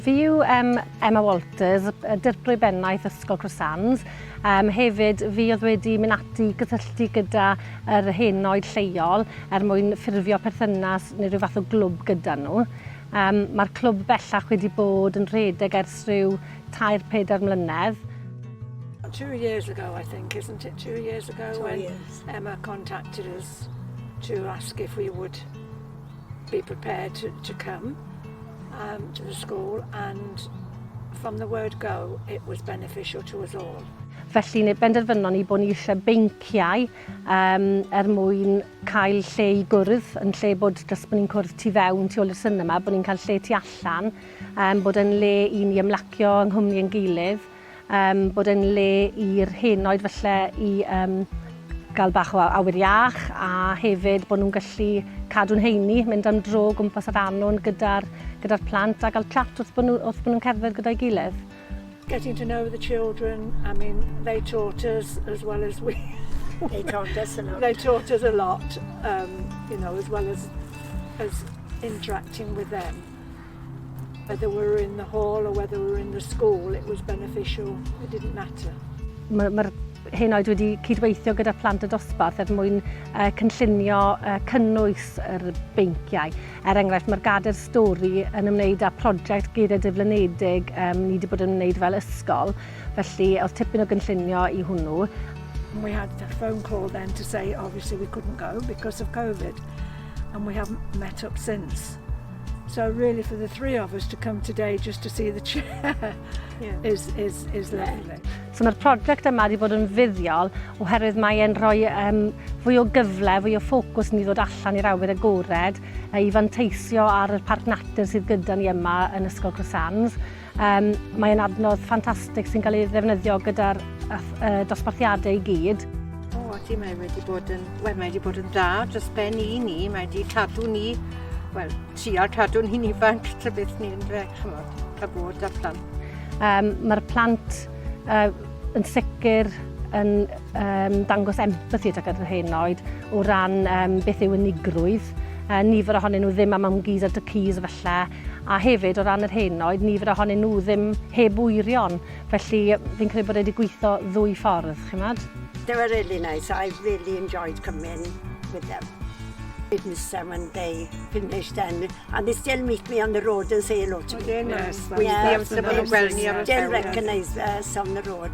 Fi yw Emma Walters, dirprwy bennaeth Ysgol Crusands. Hefyd, fi oedd wedi mynd ati gysylltu gyda yr henoed lleol mwyn ffurfio perthynas neu rhyw fath o glwb gyda nhw. Mae'r clwb bellach wedi bod yn rhedeg ers rhyw 3-4 mlynedd. 2 years ago, I think, isn't it? 2 years ago 2 when years. Emma contacted us to ask if we would be prepared to come to the school, and from the word go, it was beneficial to us all. Felly, benderfynon ni bod ni eisiau beinciau mwyn cael lle i gwrdd, yn lle bod jyst bod ni'n cwrdd tu fewn tu ôl i'r sinema, bod ni'n cael lle tu allan, bod yn le i ni ymlacio yng nghwmni yn gilydd, bod yn le i'r henoed falle i gael bach o awyr iach, a hefyd bod nhw'n gallu cadw'n heini, mynd am dro gwmpas yr anwn gyda'r plant a gael chat wrth bod nhw'n cerdded gyda'i gilydd. Getting to know the children, I mean, they taught us as well as we. They taught us a lot. They taught us a lot, you know, as well as interacting with them. Whether we were in the hall or whether we were in the school, it was beneficial. It didn't matter. Mae'r henoed wedi cydweithio gyda plant y dosbarth mwyn cynllunio cynnwys yr beinciau. Enghraifft, mae'r Gader Stori yn ymwneud â prosiect geiriau diflynedig ni wedi bod yn ymwneud fel ysgol. Felly, oedd tipyn o gynllunio i hwnnw. We had a phone call then to say obviously we couldn't go because of COVID, and we haven't met up since. So really for the three of us to come today just to see the chair is lovely. So mae'r prosiect yma wedi bod yn fuddiol oherwydd mae e'n rhoi fwy o gyfle, fwy o ffocws ni ddod allan i'r awyr agored, i fanteisio ar y parc natur sydd gyda ni yma yn Ysgol Crusands. Mae'n adnodd ffantastig sy'n cael ei ddefnyddio gyda'r dosbarthiadau i gyd. Mae wedi bod yn dda dros ben i ni, mae wedi cadw ni, wel, trial cadw'n hi'n ifanc tra beth ni'n cael bod â plant. Mae'r plant yn sicr yn dangos empathi gyda'r henoed o ran beth yw unigrwydd. Nifer ohonyn nhw ddim am ymgys ar dy cys falle, a hefyd o ran yr henoed, nifer ohonyn nhw ddim heb wyrion. Felly fi'n credu bod wedi gweithio ddwy ffordd, chi'n? They were really nice. I really enjoyed coming with them. I miss them when they finished and they still meet me on the road and say hello to me. Yes, Yeah, Still recognise us on the road.